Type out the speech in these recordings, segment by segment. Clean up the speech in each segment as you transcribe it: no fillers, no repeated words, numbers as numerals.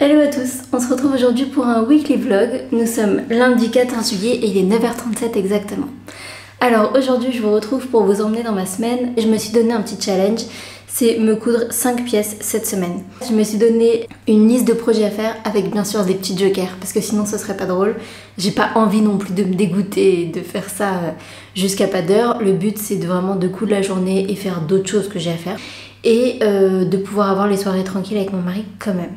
Hello à tous, on se retrouve aujourd'hui pour un weekly vlog. Nous sommes lundi 14 juillet et il est 9h37 exactement. Alors aujourd'hui je vous retrouve pour vous emmener dans ma semaine. Je me suis donné un petit challenge, c'est me coudre 5 pièces cette semaine. Je me suis donné une liste de projets à faire avec bien sûr des petits jokers parce que sinon ce serait pas drôle. J'ai pas envie non plus de me dégoûter et de faire ça jusqu'à pas d'heure. Le but c'est vraiment de coudre la journée et faire d'autres choses que j'ai à faire et de pouvoir avoir les soirées tranquilles avec mon mari quand même.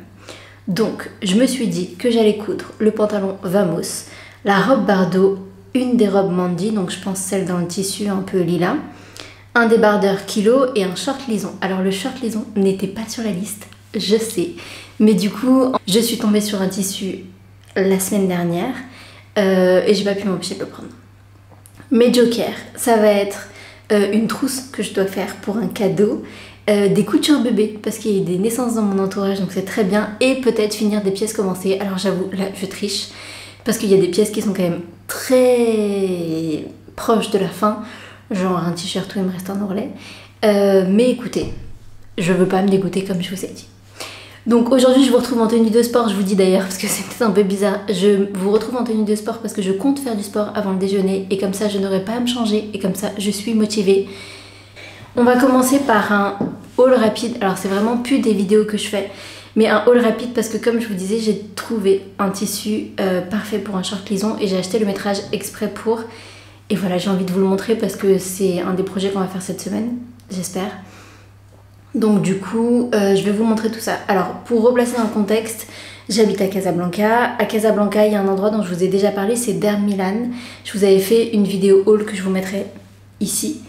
Donc je me suis dit que j'allais coudre le pantalon Vamos, la robe Bardot, une des robes Mandy, donc je pense celle dans le tissu un peu lilas, un débardeur Kilo et un short lison. Alors le short lison n'était pas sur la liste, je sais, mais du coup je suis tombée sur un tissu la semaine dernière et j'ai pas pu m'empêcher de le prendre. Mes jokers, ça va être une trousse que je dois faire pour un cadeau, des coutures bébés parce qu'il y a des naissances dans mon entourage donc c'est très bien, et peut-être finir des pièces commencées. Alors j'avoue là je triche parce qu'il y a des pièces qui sont quand même très proches de la fin, genre un t-shirt où il me reste un ourlet, mais écoutez, je veux pas me dégoûter comme je vous ai dit. Donc aujourd'hui je vous retrouve en tenue de sport, je vous dis d'ailleurs parce que c'est peut-être un peu bizarre, je vous retrouve en tenue de sport parce que je compte faire du sport avant le déjeuner et comme ça je n'aurai pas à me changer et comme ça je suis motivée. On va commencer par un haul rapide. Alors c'est vraiment plus des vidéos que je fais, mais un haul rapide parce que comme je vous disais, j'ai trouvé un tissu parfait pour un short lison et j'ai acheté le métrage exprès pour. Et voilà, j'ai envie de vous le montrer parce que c'est un des projets qu'on va faire cette semaine, j'espère. Donc du coup, je vais vous montrer tout ça. Alors pour replacer dans le contexte, j'habite à Casablanca. À Casablanca, il y a un endroit dont je vous ai déjà parlé, c'est Derm Milan. Je vous avais fait une vidéo haul que je vous mettrai ici.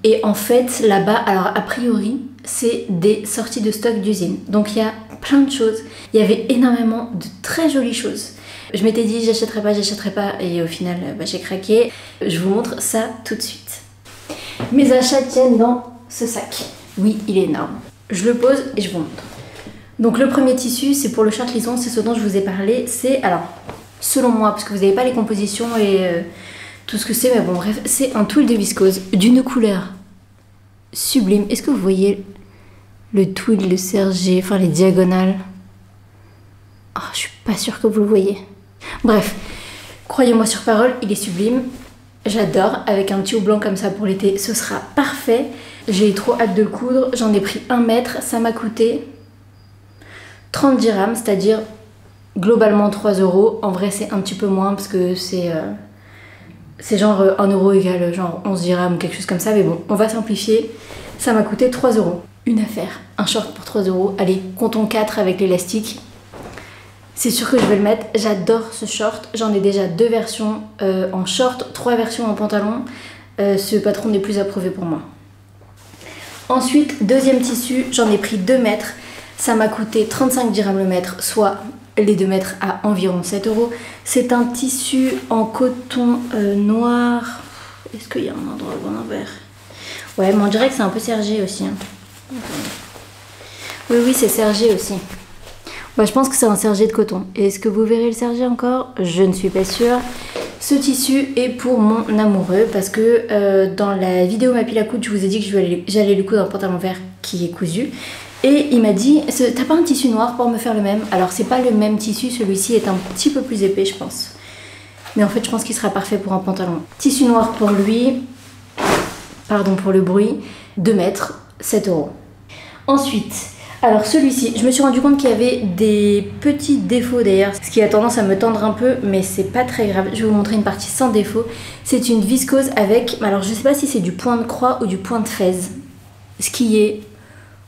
Et en fait là-bas, alors a priori c'est des sorties de stock d'usine, donc il y a plein de choses, il y avait énormément de très jolies choses. Je m'étais dit j'achèterai pas et au final j'ai craqué. Je vous montre ça tout de suite. Mes achats tiennent dans ce sac, oui il est énorme. Je le pose et je vous montre. Donc le premier tissu c'est pour le short lison, c'est ce dont je vous ai parlé, c'est, alors selon moi parce que vous n'avez pas les compositions et tout ce que c'est, mais bon bref, c'est un tulle de viscose d'une couleur sublime. Est-ce que vous voyez le tulle, le sergé, enfin les diagonales? Oh, je suis pas sûre que vous le voyez. Bref, croyez-moi sur parole, il est sublime. J'adore, avec un petit haut blanc comme ça pour l'été, ce sera parfait. J'ai trop hâte de le coudre, j'en ai pris 1 mètre, ça m'a coûté 30 dirhams, c'est-à-dire globalement 3 €. En vrai c'est un petit peu moins parce que c'est genre 1 € égale genre 11 dirhams ou quelque chose comme ça, mais bon, on va simplifier. Ça m'a coûté 3 €. Une affaire, un short pour 3 €. Allez, comptons 4 avec l'élastique. C'est sûr que je vais le mettre. J'adore ce short. J'en ai déjà 2 versions en short, 3 versions en pantalon. Ce patron n'est plus approuvé pour moi. Ensuite, deuxième tissu, j'en ai pris 2 mètres. Ça m'a coûté 35 dirhams le mètre, soit les 2 mètres à environ 7 €. C'est un tissu en coton noir. Est-ce qu'il y a un endroit ou un envers? Ouais, mais on dirait que c'est un peu sergé aussi. Hein. Oui, c'est sergé aussi. Bah, je pense que c'est un sergé de coton. Est-ce que vous verrez le sergé encore? Je ne suis pas sûre. Ce tissu est pour mon amoureux parce que dans la vidéo ma pile à coudre, je vous ai dit que j'allais lui coudre un pantalon vert qui est cousu. Et il m'a dit, t'as pas un tissu noir pour me faire le même? Alors c'est pas le même tissu, celui-ci est un petit peu plus épais je pense. Mais en fait je pense qu'il sera parfait pour un pantalon. Tissu noir pour lui, pardon pour le bruit, 2 mètres, 7 €. Ensuite, alors celui-ci, je me suis rendu compte qu'il y avait des petits défauts d'ailleurs, ce qui a tendance à me tendre un peu, mais c'est pas très grave. Je vais vous montrer une partie sans défaut. C'est une viscose avec, alors je sais pas si c'est du point de croix ou du point de fez, ce qui est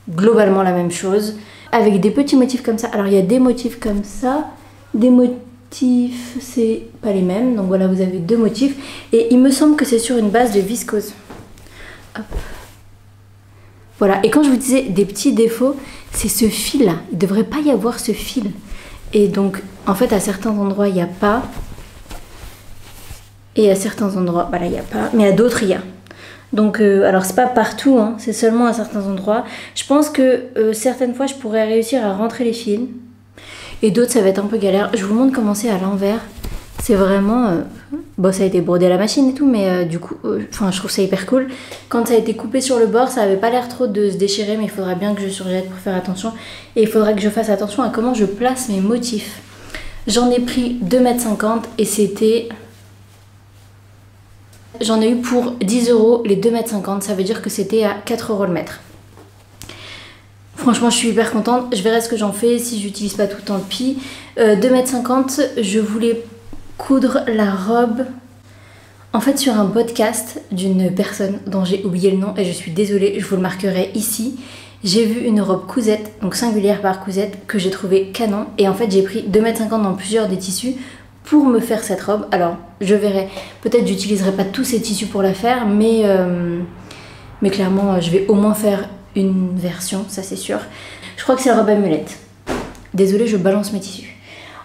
globalement la même chose, avec des petits motifs comme ça. Alors il y a des motifs comme ça, des motifs c'est pas les mêmes, donc voilà vous avez 2 motifs et il me semble que c'est sur une base de viscose. Hop. Voilà, et quand je vous disais des petits défauts, c'est ce fil là, il devrait pas y avoir ce fil et donc en fait à certains endroits il n'y a pas et à certains endroits, bah là il n'y a pas, mais à d'autres il y a. Donc, alors c'est pas partout, hein, c'est seulement à certains endroits. Je pense que certaines fois je pourrais réussir à rentrer les fils et d'autres ça va être un peu galère. Je vous montre comment c'est à l'envers C'est vraiment... Bon, ça a été brodé à la machine et tout, mais du coup, je trouve ça hyper cool. Quand ça a été coupé sur le bord, ça avait pas l'air trop de se déchirer, mais il faudra bien que je surjette pour faire attention. Et il faudra que je fasse attention à comment je place mes motifs. J'en ai pris 2,50 m et c'était... J'en ai eu pour 10 € les 2,50 m, ça veut dire que c'était à 4 € le mètre. Franchement, je suis hyper contente. Je verrai ce que j'en fais. Si j'utilise pas tout, tant pis. 2,50 m, je voulais coudre la robe en fait sur un podcast d'une personne dont j'ai oublié le nom et je suis désolée, je vous le marquerai ici. J'ai vu une robe cousette, donc singulière par cousette, que j'ai trouvé canon et en fait j'ai pris 2,50 m dans plusieurs des tissus pour me faire cette robe. Alors je verrai, peut-être j'utiliserai pas tous ces tissus pour la faire, mais clairement je vais au moins faire une version, ça c'est sûr. Je crois que c'est la robe amulette. Désolée, je balance mes tissus.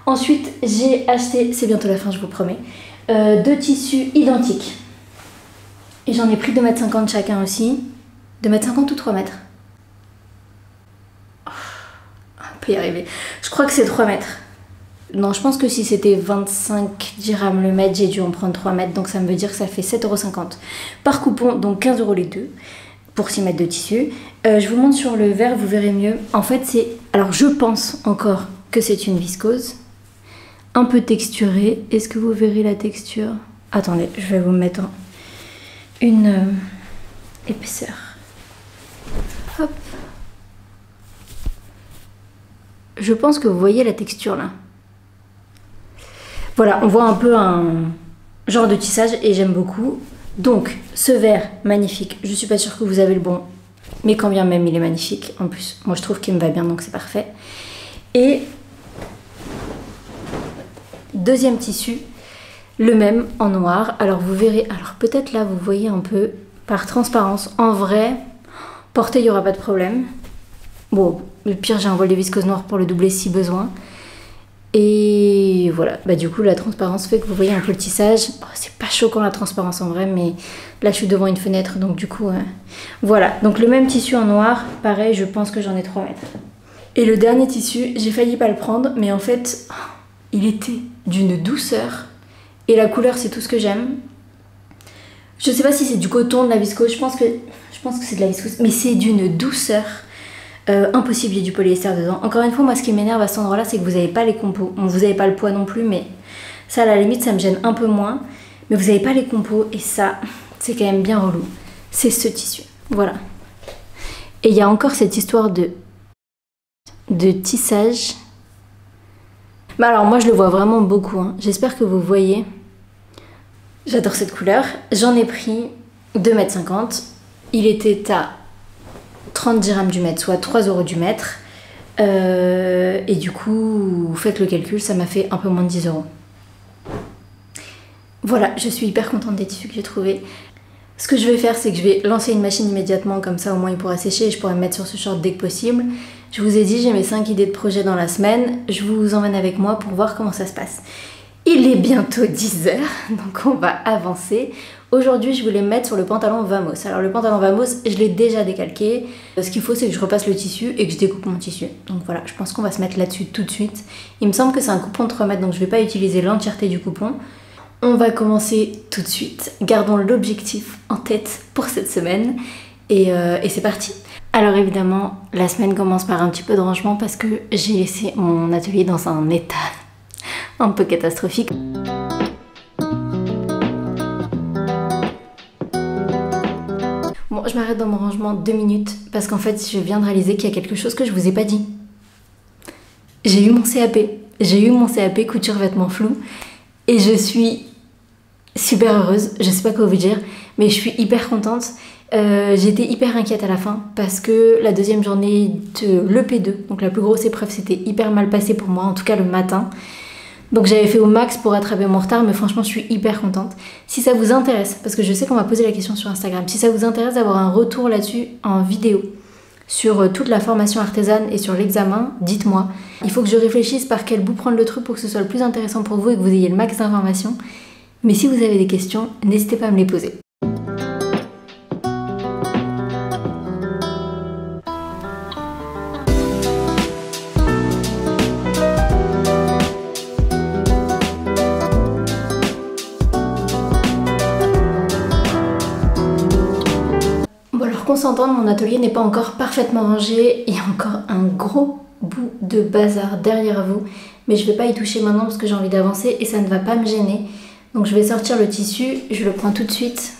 Ensuite, j'ai acheté, c'est bientôt la fin, je vous promets, 2 tissus identiques. Et j'en ai pris 2,50 m chacun aussi. 2,50 m ou 3 mètres? On peut y arriver. Je crois que c'est 3 mètres. Non, je pense que si c'était 25 dirhams le mètre, j'ai dû en prendre 3 mètres. Donc ça me veut dire que ça fait 7,50 € par coupon, donc 15 € les deux. Pour 6 mètres de tissu. Je vous montre sur le verre, vous verrez mieux. En fait, c'est... Alors, je pense encore que c'est une viscose. Un peu texturée. Est-ce que vous verrez la texture? Attendez, je vais vous mettre une épaisseur. Hop. Je pense que vous voyez la texture là. Voilà, on voit un peu un genre de tissage et j'aime beaucoup. Donc, ce verre, magnifique. Je suis pas sûre que vous avez le bon, mais quand bien même, il est magnifique. En plus, moi, je trouve qu'il me va bien, donc c'est parfait. Et deuxième tissu, le même en noir. Alors, vous verrez, alors peut-être là, vous voyez un peu par transparence. En vrai, porté, il n'y aura pas de problème. Bon, le pire, j'ai un voile de viscose noire pour le doubler si besoin. Et voilà, bah du coup la transparence fait que vous voyez un peu le tissage. Oh, c'est pas choquant la transparence en vrai, mais là je suis devant une fenêtre, donc du coup voilà. Donc le même tissu en noir, pareil, je pense que j'en ai 3 mètres. Et le dernier tissu, j'ai failli pas le prendre, mais en fait il était d'une douceur et la couleur c'est tout ce que j'aime. Je sais pas si c'est du coton, de la viscose, je pense que c'est de la viscose, mais c'est d'une douceur. Impossible, il y a du polyester dedans. Encore une fois, moi ce qui m'énerve à cet endroit là c'est que vous n'avez pas les compos. Bon, vous n'avez pas le poids non plus, mais ça à la limite ça me gêne un peu moins. Mais vous n'avez pas les compos et ça c'est quand même bien relou. C'est ce tissu, voilà. Et il y a encore cette histoire de tissage. Bah alors moi je le vois vraiment beaucoup, hein. J'espère que vous voyez. J'adore cette couleur. J'en ai pris 2,50 m. Il était à 30 dirhams du mètre, soit 3 € du mètre. Et du coup, vous faites le calcul, ça m'a fait un peu moins de 10 €. Voilà, je suis hyper contente des tissus que j'ai trouvés. Ce que je vais faire, c'est que je vais lancer une machine immédiatement, comme ça au moins il pourra sécher et je pourrai me mettre sur ce short dès que possible. Je vous ai dit, j'ai mes 5 idées de projet dans la semaine. Je vous emmène avec moi pour voir comment ça se passe. Il est bientôt 10 h, donc on va avancer. Aujourd'hui, je voulais me mettre sur le pantalon Vamos. Alors le pantalon Vamos, je l'ai déjà décalqué. Ce qu'il faut, c'est que je repasse le tissu et que je découpe mon tissu. Donc voilà, je pense qu'on va se mettre là-dessus tout de suite. Il me semble que c'est un coupon de 3 mètres, donc je ne vais pas utiliser l'entièreté du coupon. On va commencer tout de suite. Gardons l'objectif en tête pour cette semaine. Et c'est parti. Alors évidemment, la semaine commence par un petit peu de rangement parce que j'ai laissé mon atelier dans un état un peu catastrophique. Bon, je m'arrête dans mon rangement 2 minutes parce qu'en fait, je viens de réaliser qu'il y a quelque chose que je vous ai pas dit. J'ai eu mon CAP. J'ai eu mon CAP couture vêtements flous et je suis super heureuse. Je sais pas quoi vous dire, mais je suis hyper contente. J'étais hyper inquiète à la fin parce que la deuxième journée de l'EP2, donc la plus grosse épreuve, c'était hyper mal passé pour moi, en tout cas le matin. Donc j'avais fait au max pour rattraper mon retard, mais franchement je suis hyper contente. Si ça vous intéresse, parce que je sais qu'on m'a posé la question sur Instagram, si ça vous intéresse d'avoir un retour là-dessus en vidéo, sur toute la formation artisane et sur l'examen, dites-moi. Il faut que je réfléchisse par quel bout prendre le truc pour que ce soit le plus intéressant pour vous et que vous ayez le max d'informations. Mais si vous avez des questions, n'hésitez pas à me les poser. qu'on s'entende, mon atelier n'est pas encore parfaitement rangé. Il y a encore un gros bout de bazar derrière vous. Mais je vais pas y toucher maintenant parce que j'ai envie d'avancer et ça ne va pas me gêner. Donc je vais sortir le tissu, je le prends tout de suite.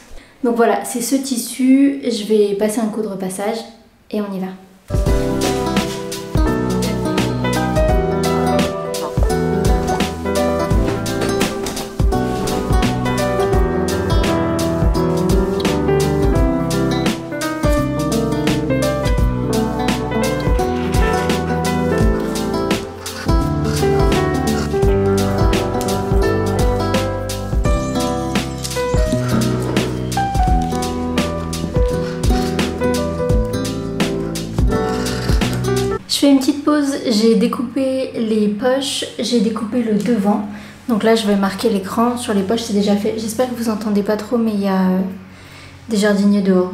Donc voilà, c'est ce tissu, je vais passer un coup de repassage et on y va. Je fais une petite pause, j'ai découpé les poches, j'ai découpé le devant. Donc là je vais marquer l'écran, sur les poches c'est déjà fait. J'espère que vous entendez pas trop mais il y a des jardiniers dehors.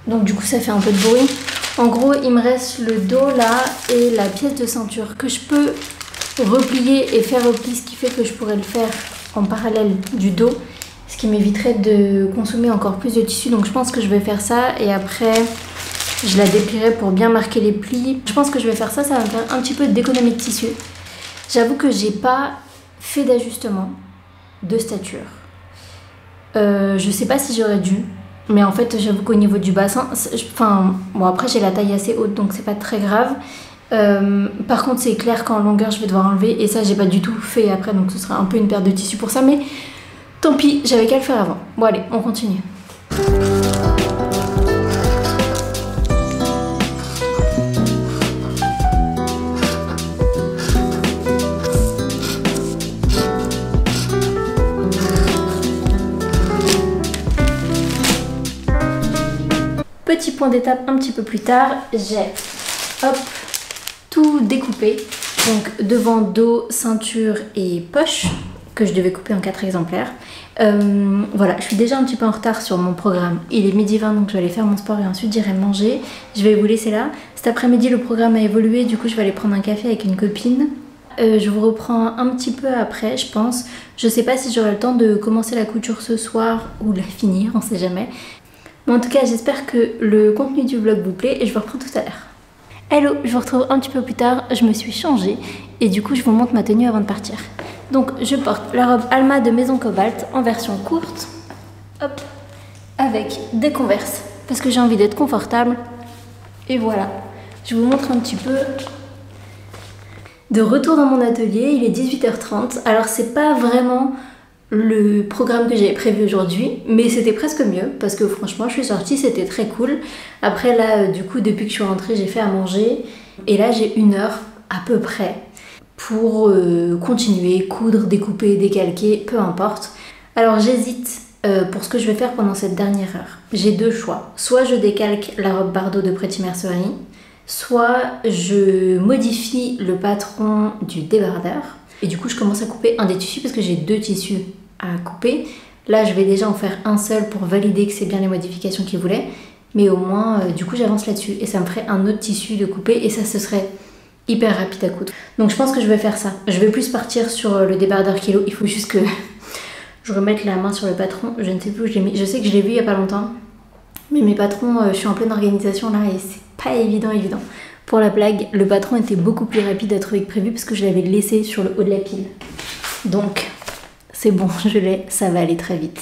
Donc du coup ça fait un peu de bruit. En gros il me reste le dos là et la pièce de ceinture que je peux replier et faire repli, ce qui fait que je pourrais le faire en parallèle du dos. Ce qui m'éviterait de consommer encore plus de tissu. Donc je pense que je vais faire ça et après... je la déplierai pour bien marquer les plis. Je pense que je vais faire ça, ça va me faire un petit peu d'économie de tissu. J'avoue que j'ai pas fait d'ajustement de stature. Je sais pas si j'aurais dû, mais en fait j'avoue qu'au niveau du bassin, bon après j'ai la taille assez haute donc c'est pas très grave. Par contre c'est clair qu'en longueur je vais devoir enlever et ça j'ai pas du tout fait après donc ce sera un peu une perte de tissu pour ça mais tant pis, j'avais qu'à le faire avant. Bon allez, on continue. Petit point d'étape un petit peu plus tard, j'ai tout découpé. Donc devant, dos, ceinture et poche, que je devais couper en 4 exemplaires. Voilà, je suis déjà un petit peu en retard sur mon programme. Il est 12h20 donc je vais aller faire mon sport et ensuite j'irai manger. Je vais vous laisser là. Cet après-midi le programme a évolué, du coup je vais aller prendre un café avec une copine. Je vous reprends un petit peu après je pense. Je sais pas si j'aurai le temps de commencer la couture ce soir ou la finir, on sait jamais. Mais en tout cas, j'espère que le contenu du vlog vous plaît et je vous reprends tout à l'heure. Hello, je vous retrouve un petit peu plus tard, je me suis changée et du coup je vous montre ma tenue avant de partir. Donc je porte la robe Alma de Maison Cobalt en version courte, avec des Converse parce que j'ai envie d'être confortable. Et voilà, je vous montre un petit peu. De retour dans mon atelier, il est 18h30, alors c'est pas vraiment le programme que j'avais prévu aujourd'hui, mais c'était presque mieux parce que franchement je suis sortie, c'était très cool. Après là du coup depuis que je suis rentrée j'ai fait à manger et là j'ai 1 heure à peu près pour continuer, coudre, découper, décalquer, peu importe. Alors j'hésite pour ce que je vais faire pendant cette dernière heure. J'ai 2 choix, soit je décalque la robe Bardot de Pretty Mercerie, soit je modifie le patron du débardeur. Et du coup je commence à couper un des tissus parce que j'ai 2 tissus à couper. Là je vais déjà en faire un seul pour valider que c'est bien les modifications qu'il voulait. Mais au moins du coup j'avance là-dessus et ça me ferait un autre tissu de couper et ça ce serait hyper rapide à coudre. Donc je pense que je vais faire ça. Je vais plus partir sur le débardeur kilo. Il faut juste que je remette la main sur le patron. Je ne sais plus où je l'ai mis. Je sais que je l'ai vu il n'y a pas longtemps. Mais mes patrons, je suis en pleine organisation là et c'est pas évident. Pour la blague, le patron était beaucoup plus rapide à trouver que prévu parce que je l'avais laissé sur le haut de la pile. Donc, c'est bon, je l'ai, ça va aller très vite.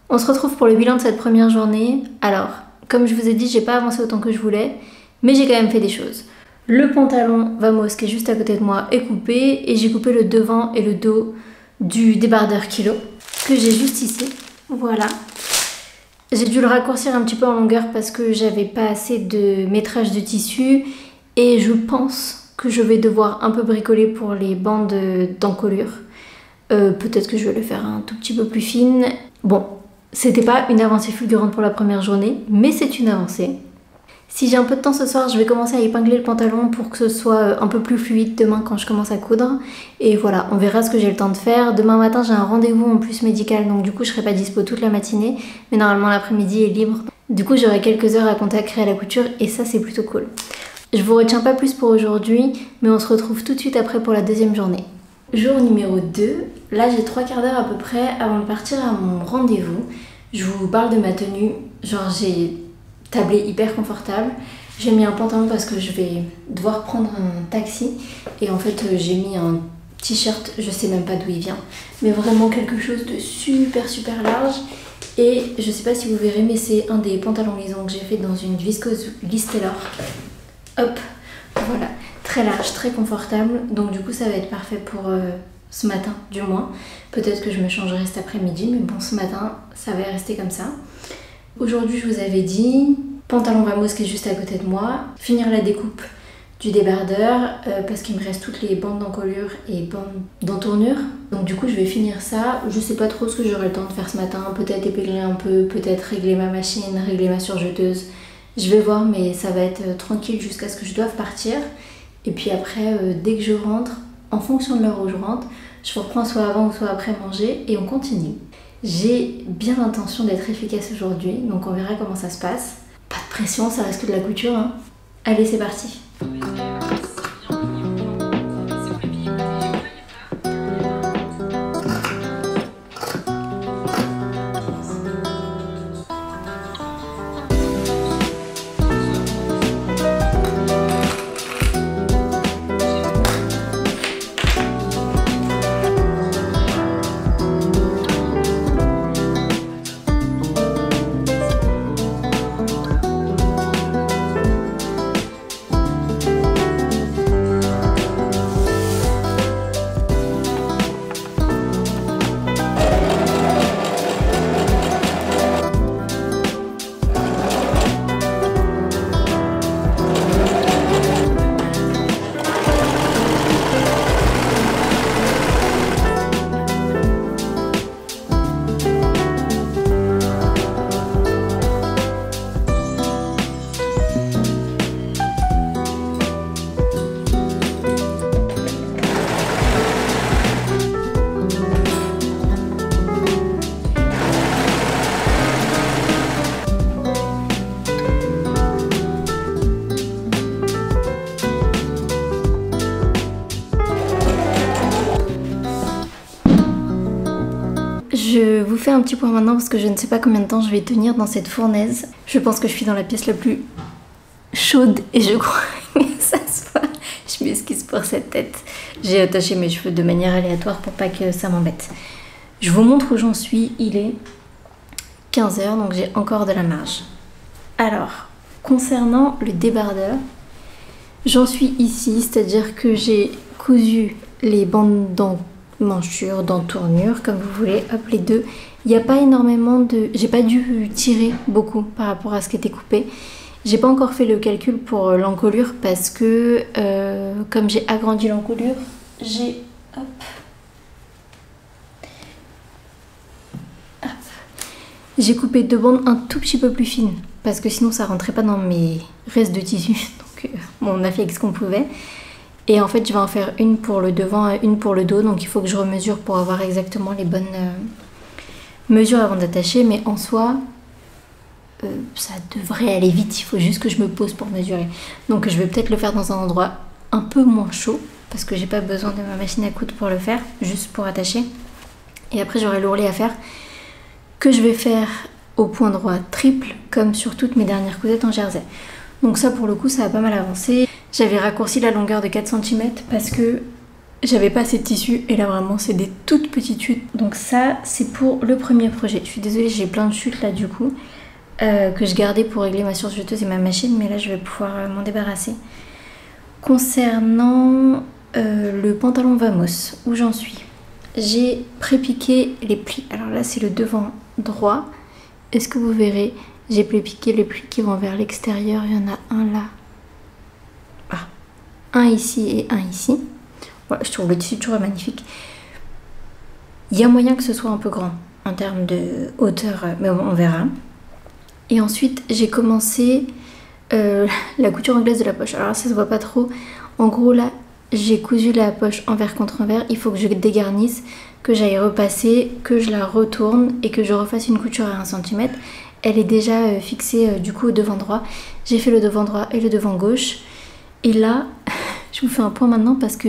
On se retrouve pour le bilan de cette première journée. Alors, comme je vous ai dit, j'ai pas avancé autant que je voulais, mais j'ai quand même fait des choses. Le pantalon Vamos qui est juste à côté de moi est coupé et j'ai coupé le devant et le dos du débardeur kilo que j'ai juste ici. Voilà. J'ai dû le raccourcir un petit peu en longueur parce que j'avais pas assez de métrage de tissu et je pense que je vais devoir un peu bricoler pour les bandes d'encolure. Peut-être que je vais le faire un tout petit peu plus fine. Bon. C'était pas une avancée fulgurante pour la première journée, mais c'est une avancée. Si j'ai un peu de temps ce soir, je vais commencer à épingler le pantalon pour que ce soit un peu plus fluide demain quand je commence à coudre. Et voilà, on verra ce que j'ai le temps de faire. Demain matin, j'ai un rendez-vous en plus médical, donc du coup, je serai pas dispo toute la matinée. Mais normalement, l'après-midi est libre. Du coup, j'aurai quelques heures à consacrer à la couture et ça, c'est plutôt cool. Je vous retiens pas plus pour aujourd'hui, mais on se retrouve tout de suite après pour la deuxième journée. Jour numéro 2. Là, j'ai 3/4 d'heure à peu près avant de partir à mon rendez-vous. Je vous parle de ma tenue. Genre, j'ai tablé hyper confortable. J'ai mis un pantalon parce que je vais devoir prendre un taxi. Et en fait, j'ai mis un t-shirt, je sais même pas d'où il vient. Mais vraiment quelque chose de super large. Et je sais pas si vous verrez, mais c'est un des pantalons lisants que j'ai fait dans une viscose Liz Taylor. Hop, voilà. Très large, très confortable. Donc du coup, ça va être parfait pour ce matin, du moins. Peut-être que je me changerai cet après-midi, mais bon, ce matin, ça va rester comme ça. Aujourd'hui, je vous avais dit, pantalon Vamos qui est juste à côté de moi, finir la découpe du débardeur parce qu'il me reste toutes les bandes d'encolure et bandes d'entournure. Donc du coup, je vais finir ça. Je sais pas trop ce que j'aurai le temps de faire ce matin. Peut-être épingler un peu, peut-être régler ma machine, régler ma surjeteuse. Je vais voir, mais ça va être tranquille jusqu'à ce que je doive partir. Et puis après, dès que je rentre, en fonction de l'heure où je rentre, je vous reprends soit avant ou soit après manger et on continue. J'ai bien l'intention d'être efficace aujourd'hui, donc on verra comment ça se passe. Pas de pression, ça reste que de la couture, hein. Allez, c'est parti. Je vous fais un petit point maintenant parce que je ne sais pas combien de temps je vais tenir dans cette fournaise. Je pense que je suis dans la pièce la plus chaude et je crois que ça se voit. Je m'excuse pour cette tête. J'ai attaché mes cheveux de manière aléatoire pour pas que ça m'embête. Je vous montre où j'en suis. Il est 15 h, donc j'ai encore de la marge. Alors, concernant le débardeur, j'en suis ici, c'est-à-dire que j'ai cousu les bandes d'enmanchure, d'entournure, comme vous voulez, hop, les deux. Il n'y a pas énormément de... J'ai pas dû tirer beaucoup par rapport à ce qui était coupé. J'ai pas encore fait le calcul pour l'encolure parce que comme j'ai agrandi l'encolure, j'ai... Hop. Hop. J'ai coupé deux bandes un tout petit peu plus fines parce que sinon ça rentrait pas dans mes restes de tissu. Donc bon, on a fait avec ce qu'on pouvait. Et en fait, je vais en faire une pour le devant et une pour le dos. Donc il faut que je remesure pour avoir exactement les bonnes mesures avant d'attacher. Mais en soi, ça devrait aller vite. Il faut juste que je me pose pour mesurer. Donc je vais peut-être le faire dans un endroit un peu moins chaud. Parce que j'ai pas besoin de ma machine à coudre pour le faire. Juste pour attacher. Et après, j'aurai l'ourlet à faire. Que je vais faire au point droit triple. Comme sur toutes mes dernières cousettes en jersey. Donc ça, pour le coup, ça a pas mal avancé. J'avais raccourci la longueur de 4 cm parce que j'avais pas assez de tissu et là vraiment c'est des toutes petites chutes. Donc ça c'est pour le premier projet. Je suis désolée, j'ai plein de chutes là du coup que je gardais pour régler ma surjeteuse et ma machine, mais là je vais pouvoir m'en débarrasser. Concernant le pantalon Vamos, où j'en suis, j'ai pré-piqué les plis. Alors là c'est le devant droit. Est-ce que vous verrez, j'ai pré-piqué les plis qui vont vers l'extérieur. Il y en a un là. Un ici et un ici. Voilà, je trouve le tissu toujours magnifique. Il y a moyen que ce soit un peu grand en termes de hauteur, mais on verra. Et ensuite, j'ai commencé la couture anglaise de la poche. Alors ça se voit pas trop. En gros là, j'ai cousu la poche envers contre envers. Il faut que je dégarnisse, que j'aille repasser, que je la retourne et que je refasse une couture à 1 cm. Elle est déjà fixée du coup au devant droit. J'ai fait le devant droit et le devant gauche. Et là, je vous fais un point maintenant parce que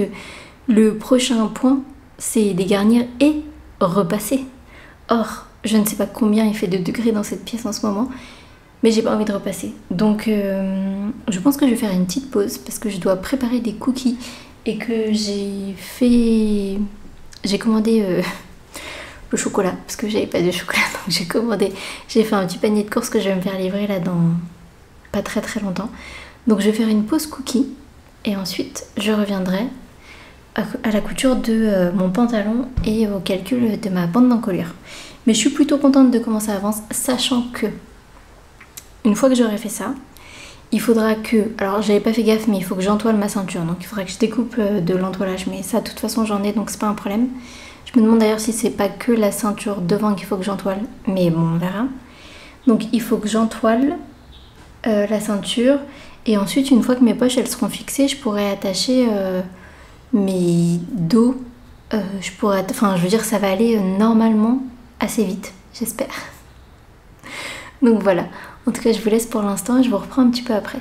le prochain point, c'est dégarnir et repasser. Or, je ne sais pas combien il fait de degrés dans cette pièce en ce moment, mais j'ai pas envie de repasser. Donc, je pense que je vais faire une petite pause parce que je dois préparer des cookies et que j'ai commandé le chocolat parce que j'avais pas de chocolat, donc j'ai fait un petit panier de courses que je vais me faire livrer là dans pas très longtemps. Donc, je vais faire une pause cookie et ensuite je reviendrai à la couture de mon pantalon et au calcul de ma bande d'encolure. Mais je suis plutôt contente de comment ça avance, sachant que une fois que j'aurai fait ça, il faudra que... Alors j'avais pas fait gaffe, mais il faut que j'entoile ma ceinture, donc il faudra que je découpe de l'entoilage, mais ça de toute façon j'en ai, donc c'est pas un problème. Je me demande d'ailleurs si c'est pas que la ceinture devant qu'il faut que j'entoile, mais bon on verra. Donc il faut que j'entoile la ceinture, et ensuite une fois que mes poches elles seront fixées, je pourrai attacher... mes dos, enfin je veux dire ça va aller normalement assez vite, j'espère. Donc voilà, en tout cas je vous laisse pour l'instant et je vous reprends un petit peu après.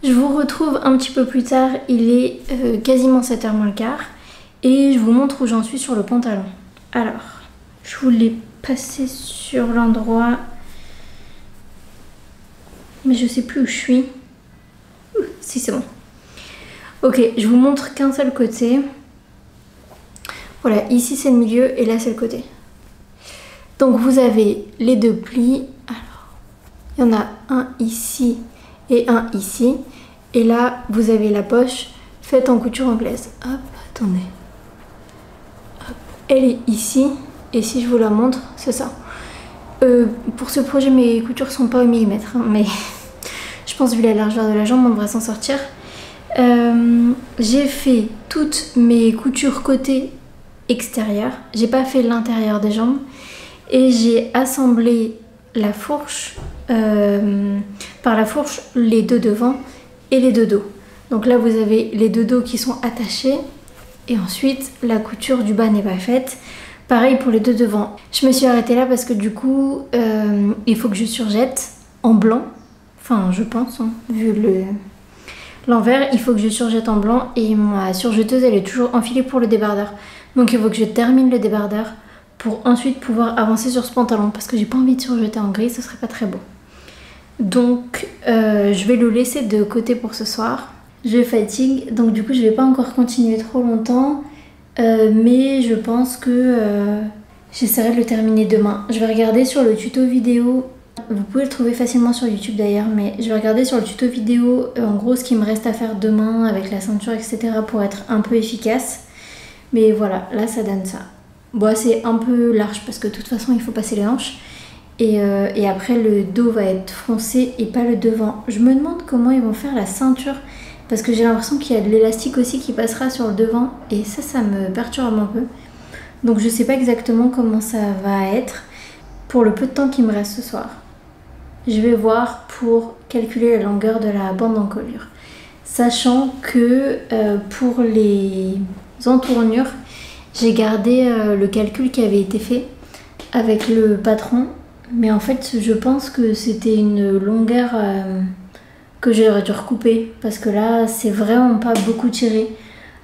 Je vous retrouve un petit peu plus tard, il est quasiment 7h moins le quart et je vous montre où j'en suis sur le pantalon. Alors, je vous l'ai passé sur l'endroit, mais je sais plus où je suis. Si c'est bon. Ok, je vous montre qu'un seul côté. Voilà, ici c'est le milieu et là c'est le côté. Donc vous avez les deux plis. Alors, il y en a un ici et un ici. Et là, vous avez la poche faite en couture anglaise. Hop, attendez. Hop. Elle est ici. Et si je vous la montre, c'est ça. Pour ce projet, mes coutures sont pas au millimètre. Hein, mais je pense, vu la largeur de la jambe, on devrait s'en sortir. J'ai fait toutes mes coutures côté extérieur. J'ai pas fait l'intérieur des jambes. Et j'ai assemblé la fourche, par la fourche, les deux devant et les deux dos. Donc là, vous avez les deux dos qui sont attachés. Et ensuite, la couture du bas n'est pas faite. Pareil pour les deux devant. Je me suis arrêtée là parce que du coup, il faut que je surjette en blanc. Enfin, je pense, hein, vu l'envers, il faut que je surjette en blanc. Et ma surjeteuse, elle est toujours enfilée pour le débardeur. Donc il faut que je termine le débardeur pour ensuite pouvoir avancer sur ce pantalon. Parce que j'ai pas envie de surjeter en gris, ce serait pas très beau. Donc je vais le laisser de côté pour ce soir. Je fatigue, donc du coup je vais pas encore continuer trop longtemps. Mais je pense que j'essaierai de le terminer demain. Je vais regarder sur le tuto vidéo Vous pouvez le trouver facilement sur YouTube d'ailleurs, mais je vais regarder sur le tuto vidéo en gros ce qu'il me reste à faire demain avec la ceinture, etc. pour être un peu efficace. Mais voilà, là ça donne ça. Bon, c'est un peu large parce que de toute façon il faut passer les hanches. Et après le dos va être foncé et pas le devant. Je me demande comment ils vont faire la ceinture parce que j'ai l'impression qu'il y a de l'élastique aussi qui passera sur le devant et ça me perturbe un peu. Donc je sais pas exactement comment ça va être pour le peu de temps qui me reste ce soir. Je vais voir pour calculer la longueur de la bande d'encolure. Sachant que pour les entournures, j'ai gardé le calcul qui avait été fait avec le patron. Mais en fait, je pense que c'était une longueur que j'aurais dû recouper. Parce que là, c'est vraiment pas beaucoup tiré.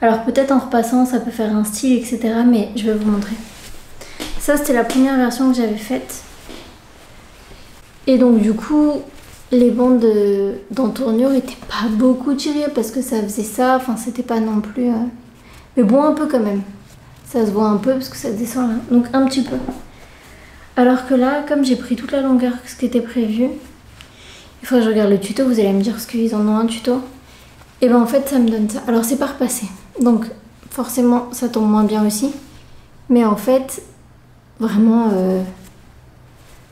Alors peut-être en repassant, ça peut faire un style, etc. Mais je vais vous montrer. Ça, c'était la première version que j'avais faite. Et donc du coup, les bandes d'entournure étaient pas beaucoup tirées. Parce que ça faisait ça. Enfin, c'était pas non plus... Mais bon, un peu quand même. Ça se voit un peu parce que ça descend là. Donc un petit peu. Alors que là, comme j'ai pris toute la longueur ce qui était prévu, il faut que je regarde le tuto, vous allez me dire ce qu'ils en ont un tuto. Et ben en fait ça me donne ça. Alors c'est pas repassé, donc forcément ça tombe moins bien aussi. Mais en fait, vraiment,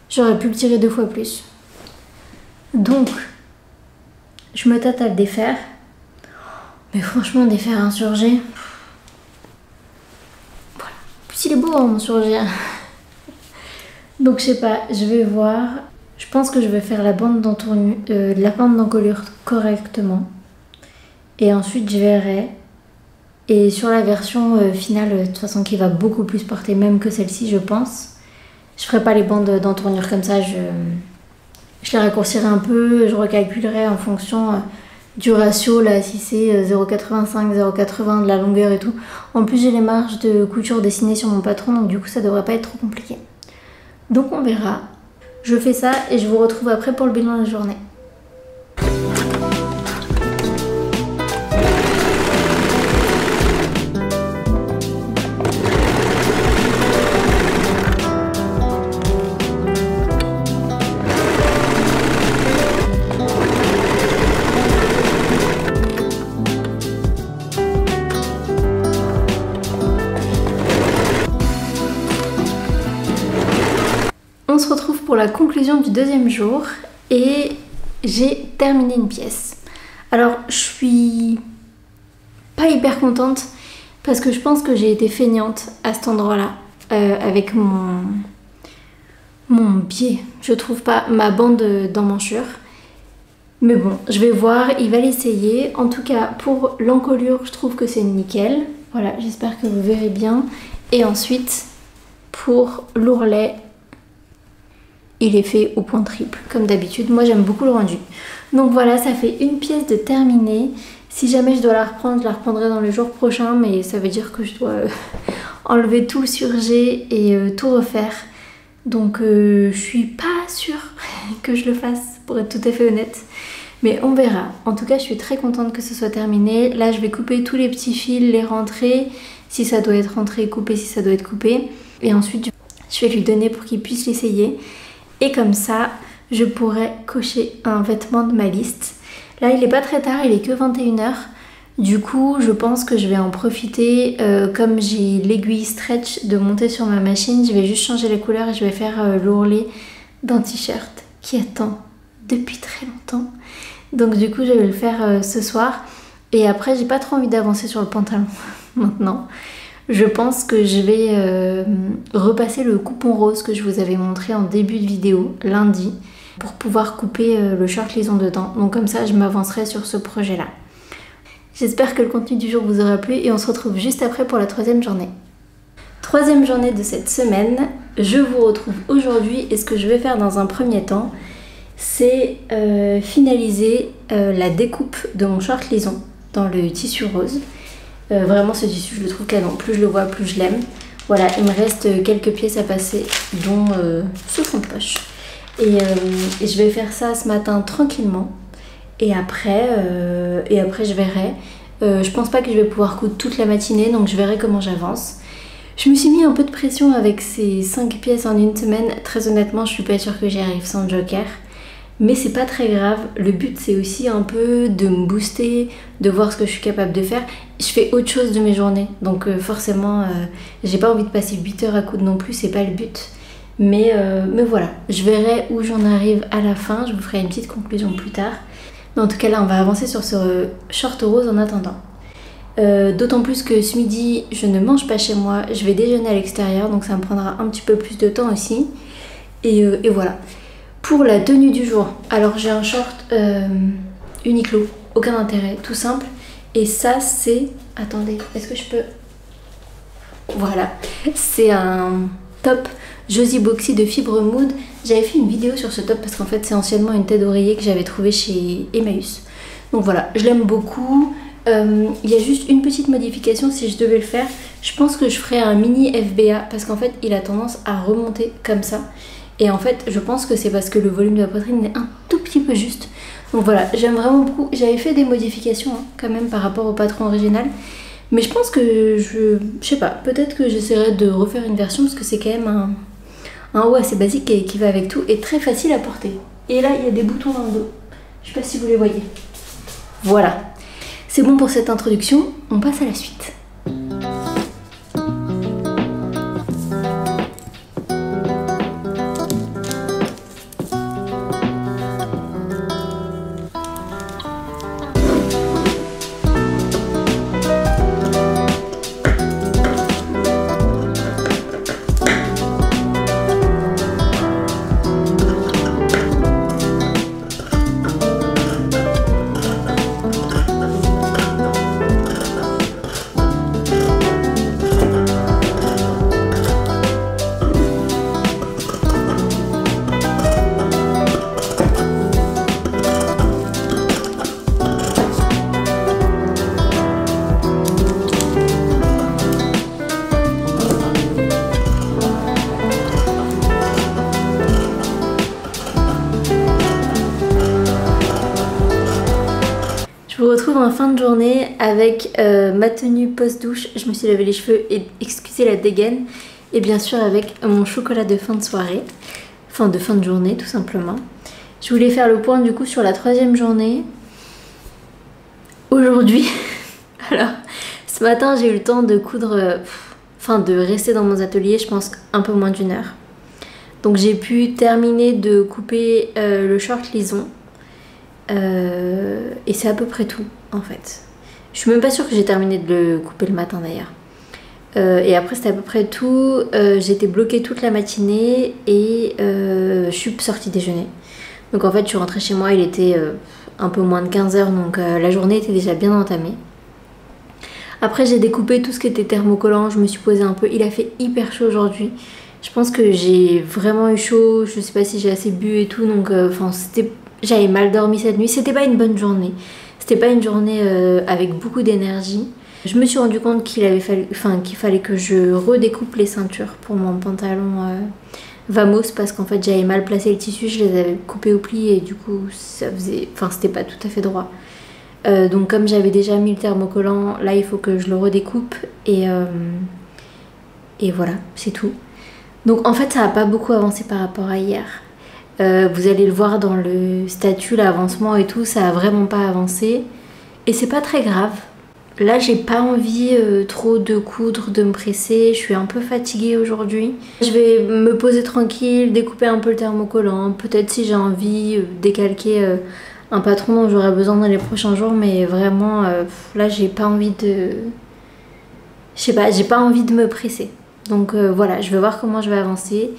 j'aurais pu le tirer 2 fois plus. Donc, je me tâte à le défaire. Mais franchement, défaire un surjet... Voilà. Puis il est beau hein, mon surjet. Donc je sais pas, je vais voir. Je pense que je vais faire la bande d'encolure correctement. Et ensuite je verrai. Et sur la version finale, de toute façon qui va beaucoup plus porter même que celle-ci je pense. Je ferai pas les bandes d'entournure comme ça, je les raccourcirai un peu, je recalculerai en fonction du ratio là, si c'est 0,85, 0,80 de la longueur et tout. En plus j'ai les marges de couture dessinées sur mon patron, donc du coup ça devrait pas être trop compliqué. Donc on verra. Je fais ça et je vous retrouve après pour le bilan de la journée. On se retrouve pour la conclusion du deuxième jour et j'ai terminé une pièce. Alors je suis pas hyper contente parce que je pense que j'ai été feignante à cet endroit-là avec mon biais. Je trouve pas ma bande d'emmanchure. Mais bon, je vais voir, il va l'essayer. En tout cas, pour l'encolure, je trouve que c'est nickel. Voilà, j'espère que vous verrez bien. Et ensuite, pour l'ourlet, il est fait au point triple, comme d'habitude. Moi, j'aime beaucoup le rendu. Donc voilà, ça fait une pièce de terminée. Si jamais je dois la reprendre, je la reprendrai dans le jour prochain. Mais ça veut dire que je dois enlever tout le surjet et tout refaire. Donc je suis pas sûre que je le fasse, pour être tout à fait honnête. Mais on verra. En tout cas, je suis très contente que ce soit terminé. Là, je vais couper tous les petits fils, les rentrer. Si ça doit être rentré, coupé si ça doit être coupé. Et ensuite, je vais lui donner pour qu'il puisse l'essayer. Et comme ça, je pourrai cocher un vêtement de ma liste. Là, il est pas très tard, il est que 21h. Du coup, je pense que je vais en profiter. Comme j'ai l'aiguille stretch de monter sur ma machine, je vais juste changer les couleurs et je vais faire l'ourlet d'un t-shirt qui attend depuis très longtemps. Donc du coup, je vais le faire ce soir. Et après, j'ai pas trop envie d'avancer sur le pantalon maintenant. Je pense que je vais repasser le coupon rose que je vous avais montré en début de vidéo, lundi, pour pouvoir couper le short lison dedans. Donc comme ça, je m'avancerai sur ce projet-là. J'espère que le contenu du jour vous aura plu et on se retrouve juste après pour la troisième journée. Troisième journée de cette semaine, je vous retrouve aujourd'hui et ce que je vais faire dans un premier temps, c'est finaliser la découpe de mon short lison dans le tissu rose. Vraiment ce tissu je le trouve canon, plus je le vois plus je l'aime. Voilà, il me reste quelques pièces à passer dont ce fond de poche. Et je vais faire ça ce matin tranquillement et après je verrai. Je pense pas que je vais pouvoir coudre toute la matinée donc je verrai comment j'avance. Je me suis mis un peu de pression avec ces 5 pièces en une semaine. Très honnêtement, je suis pas sûre que j'y arrive sans joker. Mais c'est pas très grave. Le but, c'est aussi un peu de me booster, de voir ce que je suis capable de faire. Je fais autre chose de mes journées. Donc forcément, j'ai pas envie de passer 8 heures à coudre non plus, c'est pas le but. Mais voilà, je verrai où j'en arrive à la fin. Je vous ferai une petite conclusion plus tard. Mais en tout cas, là, on va avancer sur ce short rose en attendant. D'autant plus que ce midi je ne mange pas chez moi, je vais déjeuner à l'extérieur, donc ça me prendra un petit peu plus de temps aussi. Et voilà. Pour la tenue du jour, alors j'ai un short Uniqlo, aucun intérêt, tout simple. Et ça c'est... Attendez, est-ce que je peux... Voilà, c'est un top Josie Boxy de Fibre Mood. J'avais fait une vidéo sur ce top parce qu'en fait c'est anciennement une tête d'oreiller que j'avais trouvée chez Emmaüs. Donc voilà, je l'aime beaucoup. Il y a juste une petite modification si je devais le faire. Je pense que je ferais un mini FBA parce qu'en fait il a tendance à remonter comme ça. Et en fait je pense que c'est parce que le volume de la poitrine est un tout petit peu juste. Donc voilà, j'aime vraiment beaucoup. J'avais fait des modifications quand même par rapport au patron original. Mais je pense que je sais pas, peut-être que j'essaierai de refaire une version parce que c'est quand même un haut assez basique et qui va avec tout et très facile à porter. Et là il y a des boutons dans le dos. Je sais pas si vous les voyez. Voilà. C'est bon pour cette introduction, on passe à la suite. Je vous retrouve en fin de journée avec ma tenue post-douche. Je me suis lavé les cheveux et excusez la dégaine. Et bien sûr avec mon chocolat de fin de soirée. Enfin de fin de journée tout simplement. Je voulais faire le point du coup sur la 3e journée. Aujourd'hui, alors ce matin j'ai eu le temps de coudre, enfin de rester dans mon atelier je pense un peu moins d'1 heure. Donc j'ai pu terminer de couper le short lison. Et c'est à peu près tout en fait. Je suis même pas sûre que j'ai terminé de le couper le matin d'ailleurs. Et après c'était à peu près tout. J'étais bloquée toute la matinée et je suis sortie déjeuner. Donc en fait je suis rentrée chez moi, il était un peu moins de 15 h, donc la journée était déjà bien entamée. Après j'ai découpé tout ce qui était thermocollant, je me suis posée un peu. Il a fait hyper chaud aujourd'hui. Je pense que j'ai vraiment eu chaud, je sais pas si j'ai assez bu et tout, donc enfin c'était... J'avais mal dormi cette nuit, c'était pas une bonne journée. C'était pas une journée avec beaucoup d'énergie. Je me suis rendu compte qu'il fallait que je redécoupe les ceintures pour mon pantalon Vamos parce qu'en fait j'avais mal placé le tissu, je les avais coupés au pli et du coup ça faisait... Enfin c'était pas tout à fait droit. Donc comme j'avais déjà mis le thermocollant, là il faut que je le redécoupe et voilà, c'est tout. Donc en fait ça n'a pas beaucoup avancé par rapport à hier. Vous allez le voir dans le statut, l'avancement et tout, ça a vraiment pas avancé. Et c'est pas très grave. Là j'ai pas envie trop de coudre, de me presser, je suis un peu fatiguée aujourd'hui. Je vais me poser tranquille, découper un peu le thermocollant, peut-être si j'ai envie décalquer un patron dont j'aurai besoin dans les prochains jours, mais vraiment là j'ai pas envie de... Je sais pas, j'ai pas envie de me presser. Donc voilà, je vais voir comment je vais avancer.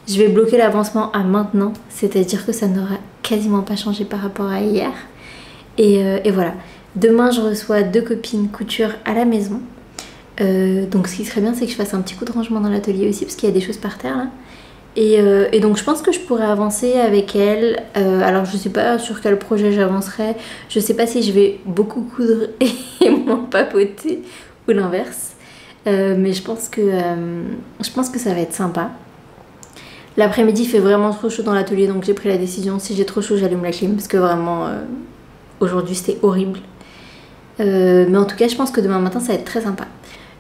Je vais bloquer l'avancement à maintenant, c'est-à-dire que ça n'aura quasiment pas changé par rapport à hier. Et voilà. Demain, je reçois 2 copines couture à la maison. Donc ce qui serait bien, c'est que je fasse un petit coup de rangement dans l'atelier aussi, parce qu'il y a des choses par terre là. Et donc je pense que je pourrais avancer avec elles. Alors je sais pas sur quel projet j'avancerai. Je sais pas si je vais beaucoup coudre et moins papoter ou l'inverse. Mais je pense que ça va être sympa. L'après-midi il fait vraiment trop chaud dans l'atelier, donc j'ai pris la décision, si j'ai trop chaud j'allume la clim parce que vraiment aujourd'hui c'était horrible. Mais en tout cas je pense que demain matin ça va être très sympa.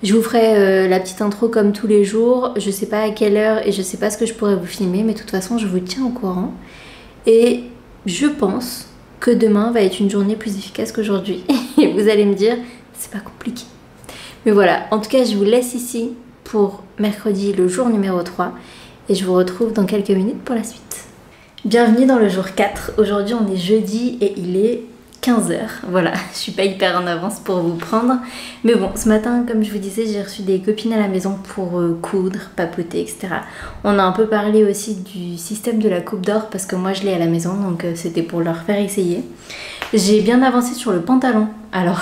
Je vous ferai la petite intro comme tous les jours. Je sais pas à quelle heure et je sais pas ce que je pourrais vous filmer, mais de toute façon, je vous tiens au courant. Et je pense que demain va être une journée plus efficace qu'aujourd'hui. Et vous allez me dire, c'est pas compliqué. Mais voilà, en tout cas, je vous laisse ici pour mercredi, le jour numéro 3. Et je vous retrouve dans quelques minutes pour la suite. Bienvenue dans le jour 4. Aujourd'hui, on est jeudi et il est 15h. Voilà, je suis pas hyper en avance pour vous prendre. Mais bon, ce matin, comme je vous disais, j'ai reçu des copines à la maison pour coudre, papoter, etc. On a un peu parlé aussi du système de la coupe d'or parce que moi je l'ai à la maison, donc c'était pour leur faire essayer. J'ai bien avancé sur le pantalon. Alors,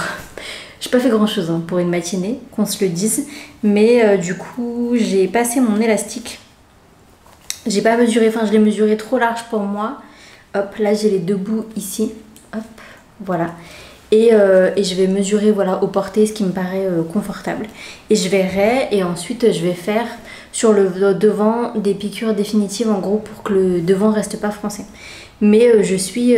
j'ai pas fait grand chose hein, pour une matinée, qu'on se le dise. Mais du coup, j'ai passé mon élastique. J'ai pas mesuré, enfin je l'ai mesuré trop large pour moi. Hop, là j'ai les deux bouts ici. Hop. Voilà, et je vais mesurer voilà, au porté ce qui me paraît confortable. Et je verrai, et ensuite je vais faire sur le devant des piqûres définitives en gros pour que le devant reste pas froncé. Mais je suis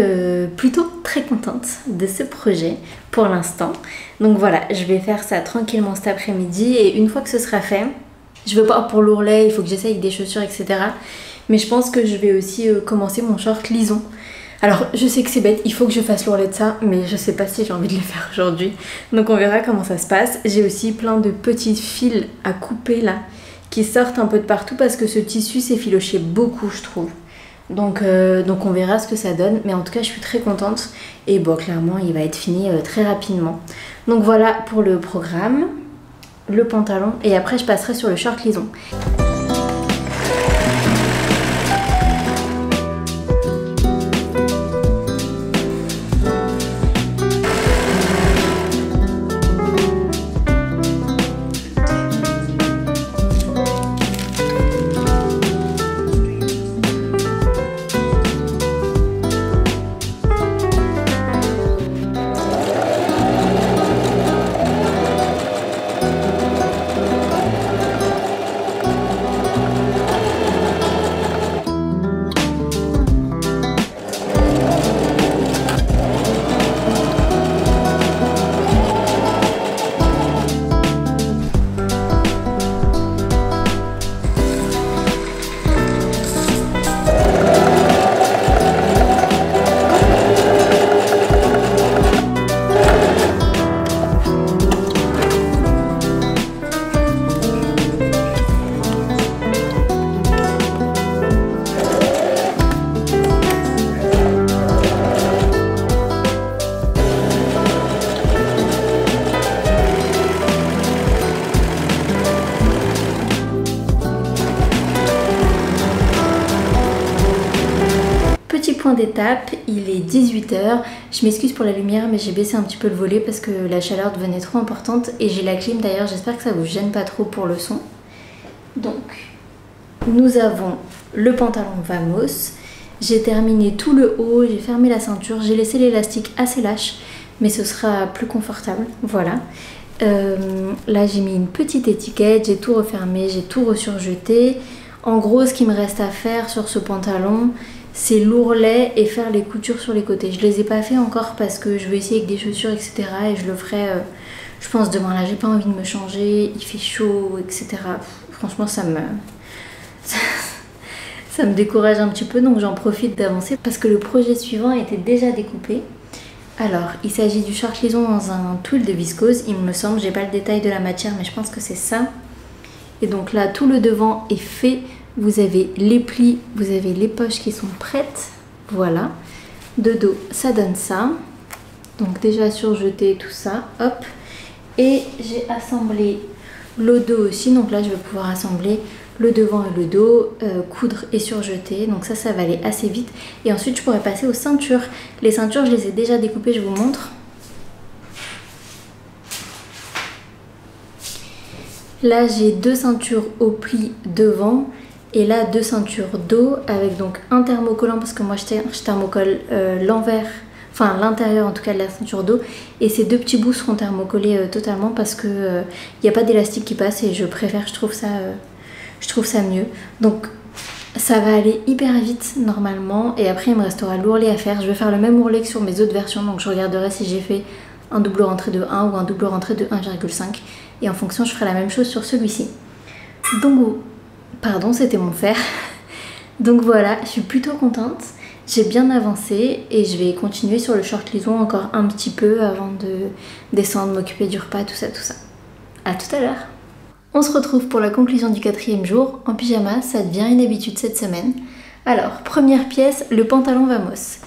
plutôt très contente de ce projet pour l'instant. Donc voilà, je vais faire ça tranquillement cet après-midi et une fois que ce sera fait, je veux pas pour l'ourlet, il faut que j'essaye des chaussures etc. Mais je pense que je vais aussi commencer mon short lison. Alors je sais que c'est bête, il faut que je fasse l'ourlet de ça, mais je sais pas si j'ai envie de le faire aujourd'hui. Donc on verra comment ça se passe. J'ai aussi plein de petits fils à couper là, qui sortent un peu de partout parce que ce tissu s'effilochait beaucoup je trouve. Donc on verra ce que ça donne, mais en tout cas je suis très contente. Et bon clairement il va être fini très rapidement. Donc voilà pour le programme, le pantalon, et après je passerai sur le short lison. D'étape, il est 18h. Je m'excuse pour la lumière mais j'ai baissé un petit peu le volet parce que la chaleur devenait trop importante et j'ai la clim d'ailleurs, j'espère que ça vous gêne pas trop pour le son. Donc nous avons le pantalon Vamos, j'ai terminé tout le haut, j'ai fermé la ceinture, j'ai laissé l'élastique assez lâche mais ce sera plus confortable, voilà. Là j'ai mis une petite étiquette, j'ai tout refermé, j'ai tout resurjeté. En gros ce qui me reste à faire sur ce pantalon c'est l'ourlet et faire les coutures sur les côtés. Je les ai pas fait encore parce que je vais essayer avec des chaussures etc. Et je le ferai je pense demain. Là j'ai pas envie de me changer, il fait chaud etc. Franchement ça me décourage un petit peu, donc j'en profite d'avancer parce que le projet suivant était déjà découpé. Alors il s'agit du short lison dans un tulle de viscose il me semble, j'ai pas le détail de la matière mais je pense que c'est ça. Et donc là tout le devant est fait. Vous avez les plis, vous avez les poches qui sont prêtes, voilà. De dos, ça donne ça. Donc déjà surjeté tout ça, hop. Et j'ai assemblé le dos aussi, donc là je vais pouvoir assembler le devant et le dos, coudre et surjeter. Donc ça va aller assez vite. Et ensuite je pourrais passer aux ceintures. Les ceintures je les ai déjà découpées, je vous montre. Là j'ai deux ceintures au pli devant. Et là, deux ceintures dos avec donc un thermocollant parce que moi je thermocolle l'envers, enfin l'intérieur en tout cas de la ceinture dos. Et ces deux petits bouts seront thermocollés totalement parce que il n'y a pas d'élastique qui passe et je préfère, je trouve ça mieux. Donc ça va aller hyper vite normalement et après il me restera l'ourlet à faire. Je vais faire le même ourlet que sur mes autres versions donc je regarderai si j'ai fait un double rentré de 1 ou un double rentré de 1,5. et en fonction je ferai la même chose sur celui-ci. Donc, pardon, c'était mon fer. Donc voilà, je suis plutôt contente. J'ai bien avancé et je vais continuer sur le short lison encore un petit peu avant de descendre, m'occuper du repas, tout ça, tout ça. A tout à l'heure. On se retrouve pour la conclusion du 4e jour. En pyjama, ça devient une habitude cette semaine. Alors, première pièce, le pantalon Vamos.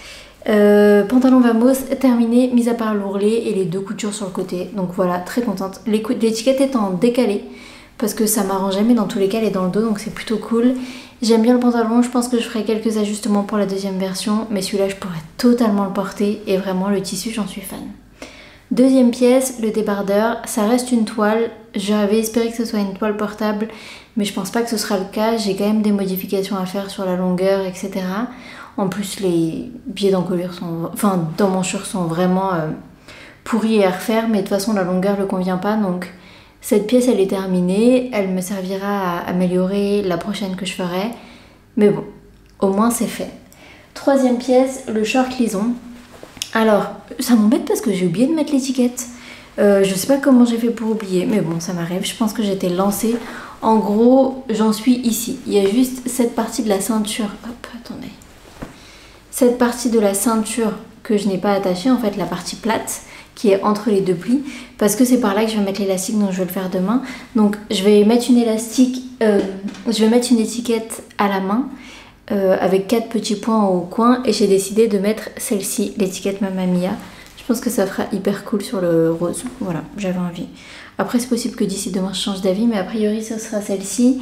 Pantalon Vamos terminé, mis à part l'ourlet et les 2 coutures sur le côté. Donc voilà, très contente. L'étiquette est en décalé parce que ça m'arrange jamais dans tous les cas, elle est dans le dos, donc c'est plutôt cool. J'aime bien le pantalon, je pense que je ferai quelques ajustements pour la 2e version, mais celui-là je pourrais totalement le porter et vraiment le tissu, j'en suis fan. 2e pièce, le débardeur, ça reste une toile. J'avais espéré que ce soit une toile portable, mais je pense pas que ce sera le cas. J'ai quand même des modifications à faire sur la longueur, etc. En plus, les biais d'encolure d'emmanchure sont vraiment pourris à refaire, mais de toute façon la longueur ne convient pas, donc cette pièce elle est terminée, elle me servira à améliorer la prochaine que je ferai, mais bon, au moins c'est fait. 3e pièce, le short lison. Alors, ça m'embête parce que j'ai oublié de mettre l'étiquette. Je sais pas comment j'ai fait pour oublier, mais bon, ça m'arrive. Je pense que j'étais lancée. En gros, j'en suis ici. Il y a juste cette partie de la ceinture. Hop, attendez. Cette partie de la ceinture que je n'ai pas attachée, en fait, la partie plate, qui est entre les 2 plis, parce que c'est par là que je vais mettre l'élastique, donc je vais le faire demain. Donc, je vais mettre une élastique, je vais mettre une étiquette à la main, avec 4 petits points au coin, et j'ai décidé de mettre celle-ci, l'étiquette Mamma Mia. Je pense que ça fera hyper cool sur le rose. Voilà, j'avais envie. Après, c'est possible que d'ici demain je change d'avis, mais a priori ce sera celle-ci.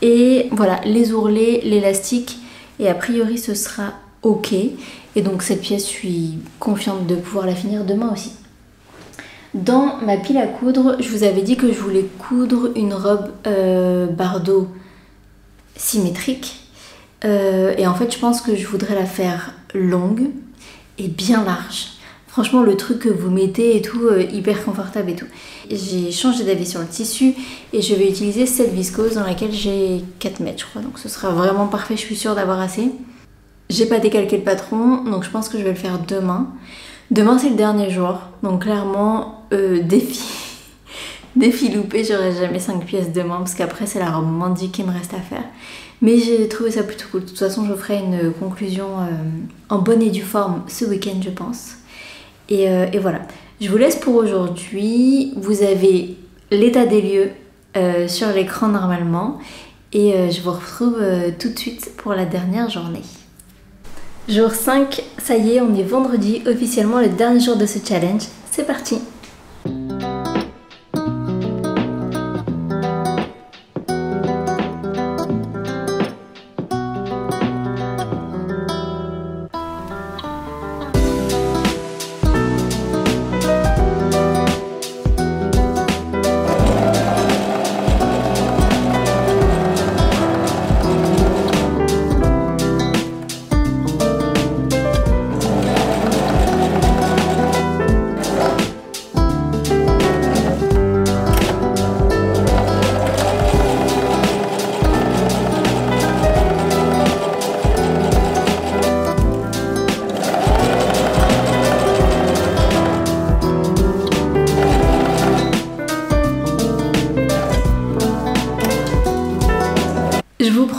Et voilà, les ourlets, l'élastique, et a priori ce sera ok. Et donc cette pièce, je suis confiante de pouvoir la finir demain aussi. Dans ma pile à coudre, je vous avais dit que je voulais coudre une robe Bardot symétrique. Et en fait, je pense que je voudrais la faire longue et bien large. Franchement, le truc que vous mettez et tout, hyper confortable et tout. J'ai changé d'avis sur le tissu et je vais utiliser cette viscose dans laquelle j'ai 4 mètres, je crois. Donc ce sera vraiment parfait, je suis sûre d'avoir assez. J'ai pas décalqué le patron, donc je pense que je vais le faire demain. Demain, c'est le dernier jour, donc clairement, défi loupé, j'aurai jamais 5 pièces demain parce qu'après, c'est la robe Mandy qui me reste à faire. Mais j'ai trouvé ça plutôt cool. De toute façon, je ferai une conclusion en bonne et due forme ce week-end, je pense. Et voilà. Je vous laisse pour aujourd'hui. Vous avez l'état des lieux sur l'écran normalement. Et je vous retrouve tout de suite pour la dernière journée. Jour 5, ça y est, on est vendredi, officiellement le dernier jour de ce challenge. C'est parti!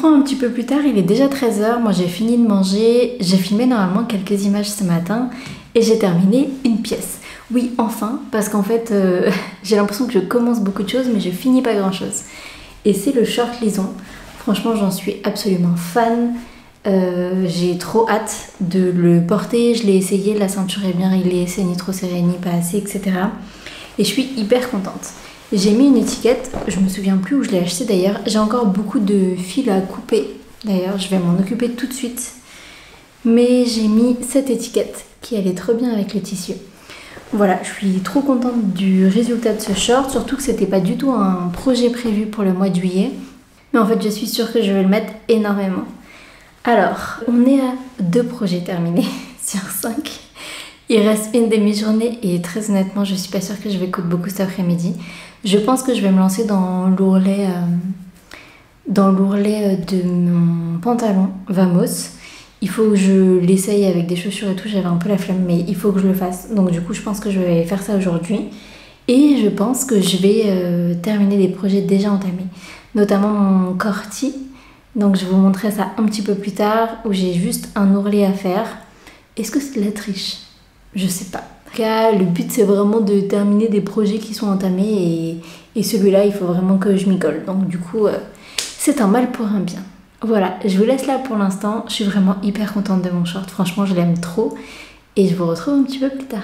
Un petit peu plus tard, il est déjà 13 h, moi j'ai fini de manger, j'ai filmé normalement quelques images ce matin et j'ai terminé une pièce. Oui, enfin, parce qu'en fait j'ai l'impression que je commence beaucoup de choses mais je finis pas grand chose. Et c'est le short lison, franchement j'en suis absolument fan, j'ai trop hâte de le porter, je l'ai essayé, la ceinture est bien réglée, c'est ni trop serré ni pas assez, etc. Et je suis hyper contente. J'ai mis une étiquette, je me souviens plus où je l'ai acheté d'ailleurs. J'ai encore beaucoup de fils à couper. D'ailleurs, je vais m'en occuper tout de suite. Mais j'ai mis cette étiquette qui allait trop bien avec le tissu. Voilà, je suis trop contente du résultat de ce short. Surtout que c'était pas du tout un projet prévu pour le mois de juillet. Mais en fait, je suis sûre que je vais le mettre énormément. Alors, on est à 2 projets terminés sur 5. Il reste une demi-journée et très honnêtement, je suis pas sûre que je vais coudre beaucoup cet après-midi. Je pense que je vais me lancer dans l'ourlet de mon pantalon Vamos. Il faut que je l'essaye avec des chaussures et tout, j'avais un peu la flemme, mais il faut que je le fasse. Donc du coup, je pense que je vais faire ça aujourd'hui. Et je pense que je vais terminer des projets déjà entamés, notamment mon corti. Donc je vous montrerai ça un petit peu plus tard, où j'ai juste un ourlet à faire. Est-ce que c'est de la triche? Je sais pas. En tout cas, le but c'est vraiment de terminer des projets qui sont entamés et celui-là il faut vraiment que je m'y colle. Donc du coup, c'est un mal pour un bien. Voilà, je vous laisse là pour l'instant. Je suis vraiment hyper contente de mon short. Franchement, je l'aime trop. Et je vous retrouve un petit peu plus tard.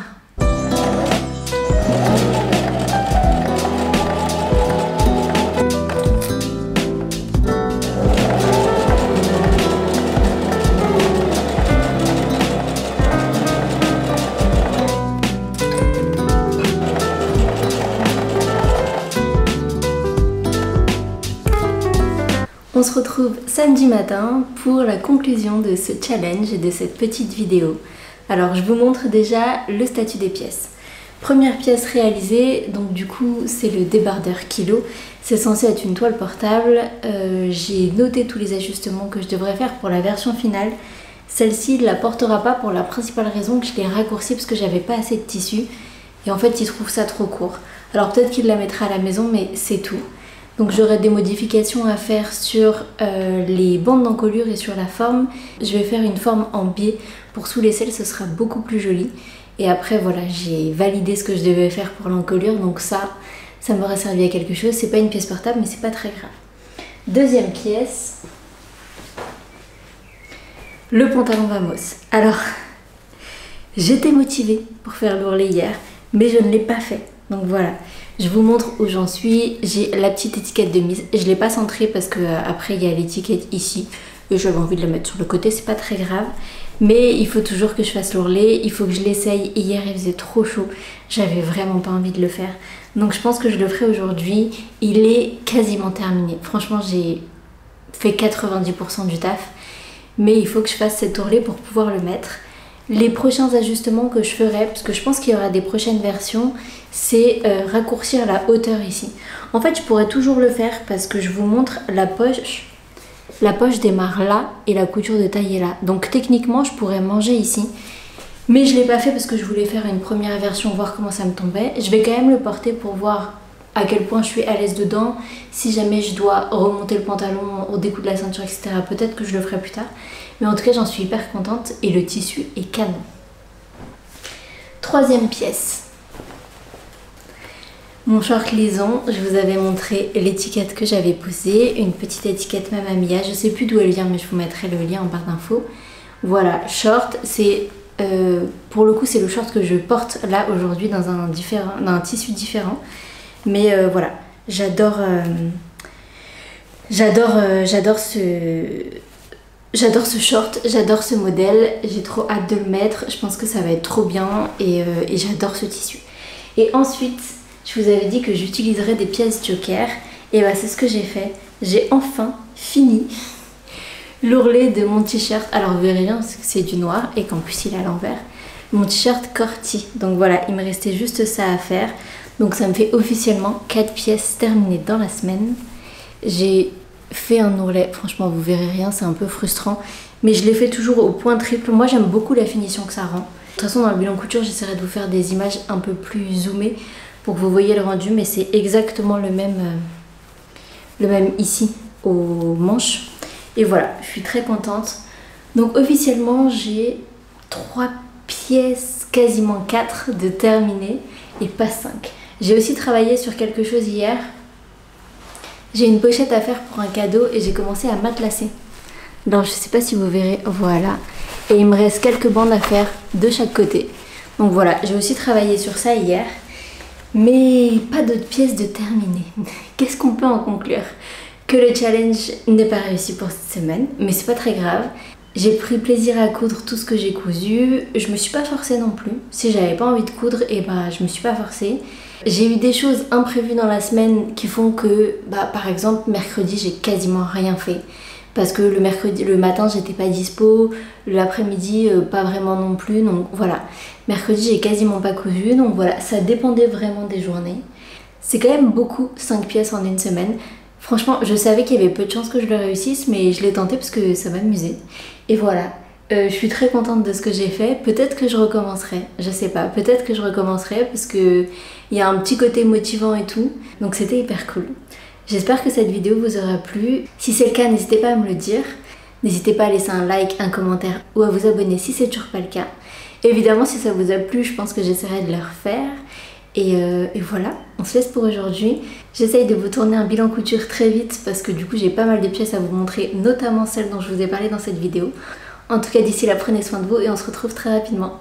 On se retrouve samedi matin pour la conclusion de ce challenge et de cette petite vidéo. Alors je vous montre déjà le statut des pièces. Première pièce réalisée, donc du coup c'est le débardeur kilo. C'est censé être une toile portable. J'ai noté tous les ajustements que je devrais faire pour la version finale. Celle-ci ne la portera pas pour la principale raison que je l'ai raccourcie parce que j'avais pas assez de tissu. Et en fait il trouve ça trop court. Alors peut-être qu'il la mettra à la maison mais c'est tout. Donc j'aurai des modifications à faire sur les bandes d'encolure et sur la forme. Je vais faire une forme en biais pour sous l'aisselle, ce sera beaucoup plus joli. Et après voilà, j'ai validé ce que je devais faire pour l'encolure, donc ça m'aurait servi à quelque chose. C'est pas une pièce portable mais c'est pas très grave. Deuxième pièce, le pantalon Vamos. Alors, j'étais motivée pour faire l'ourlet hier, mais je ne l'ai pas fait. Donc voilà, je vous montre où j'en suis. J'ai la petite étiquette de mise. Je ne l'ai pas centrée parce que après il y a l'étiquette ici. Et j'avais envie de la mettre sur le côté, c'est pas très grave. Mais il faut toujours que je fasse l'ourlet, il faut que je l'essaye. Hier il faisait trop chaud, j'avais vraiment pas envie de le faire. Donc je pense que je le ferai aujourd'hui. Il est quasiment terminé. Franchement j'ai fait 90% du taf. Mais il faut que je fasse cet ourlet pour pouvoir le mettre. Les prochains ajustements que je ferai, parce que je pense qu'il y aura des prochaines versions, c'est raccourcir la hauteur ici. En fait, je pourrais toujours le faire parce que je vous montre la poche. La poche démarre là et la couture de taille est là. Donc techniquement, je pourrais manger ici. Mais je ne l'ai pas fait parce que je voulais faire une première version, voir comment ça me tombait. Je vais quand même le porter pour voir à quel point je suis à l'aise dedans. Si jamais je dois remonter le pantalon, redécoudre la ceinture, etc., peut-être que je le ferai plus tard. Mais en tout cas, j'en suis hyper contente et le tissu est canon. Troisième pièce. Mon short Lison, je vous avais montré l'étiquette que j'avais posée, une petite étiquette Mamma Mia, je sais plus d'où elle vient mais je vous mettrai le lien en barre d'infos. Voilà, short, c'est pour le coup c'est le short que je porte là aujourd'hui dans un tissu différent. Mais voilà, j'adore ce short, j'adore ce modèle, j'ai trop hâte de le mettre, je pense que ça va être trop bien et j'adore ce tissu. Et ensuite, je vous avais dit que j'utiliserais des pièces joker et bah c'est ce que j'ai fait. J'ai enfin fini l'ourlet de mon t-shirt. Alors vous verrez bien parce que c'est du noir et qu'en plus il est à l'envers. Mon t-shirt Corti. Donc voilà, il me restait juste ça à faire. Donc ça me fait officiellement 4 pièces terminées dans la semaine. J'ai fait un ourlet, franchement vous verrez rien, c'est un peu frustrant. Mais je l'ai fait toujours au point triple. Moi j'aime beaucoup la finition que ça rend. De toute façon dans le bilan couture j'essaierai de vous faire des images un peu plus zoomées pour que vous voyez le rendu. Mais c'est exactement le même ici aux manches. Et voilà, je suis très contente. Donc officiellement j'ai 3 pièces, quasiment 4 de terminées et pas 5. J'ai aussi travaillé sur quelque chose hier. J'ai une pochette à faire pour un cadeau et j'ai commencé à matelacer. Alors je sais pas si vous verrez, voilà. Et il me reste quelques bandes à faire de chaque côté. Donc voilà, j'ai aussi travaillé sur ça hier. Mais pas d'autres pièces de terminées. Qu'est-ce qu'on peut en conclure? Que le challenge n'est pas réussi pour cette semaine, mais c'est pas très grave. J'ai pris plaisir à coudre tout ce que j'ai cousu. Je me suis pas forcée non plus. Si j'avais pas envie de coudre, et bah je me suis pas forcée. J'ai eu des choses imprévues dans la semaine qui font que, par exemple, mercredi, j'ai quasiment rien fait. Parce que le matin, j'étais pas dispo, l'après-midi, pas vraiment non plus. Donc voilà, mercredi, j'ai quasiment pas cousu. Donc voilà, ça dépendait vraiment des journées. C'est quand même beaucoup, 5 pièces en une semaine. Franchement, je savais qu'il y avait peu de chances que je le réussisse, mais je l'ai tenté parce que ça m'amusait. Et voilà, Je suis très contente de ce que j'ai fait. Peut-être que je recommencerai, je sais pas. Peut-être que je recommencerai parce que il y a un petit côté motivant et tout. Donc c'était hyper cool. J'espère que cette vidéo vous aura plu. Si c'est le cas, n'hésitez pas à me le dire. N'hésitez pas à laisser un like, un commentaire ou à vous abonner si c'est toujours pas le cas. Évidemment, si ça vous a plu, je pense que j'essaierai de le refaire. Et voilà, on se laisse pour aujourd'hui. J'essaye de vous tourner un bilan couture très vite parce que du coup j'ai pas mal de pièces à vous montrer, notamment celles dont je vous ai parlé dans cette vidéo. En tout cas, d'ici là, prenez soin de vous et on se retrouve très rapidement.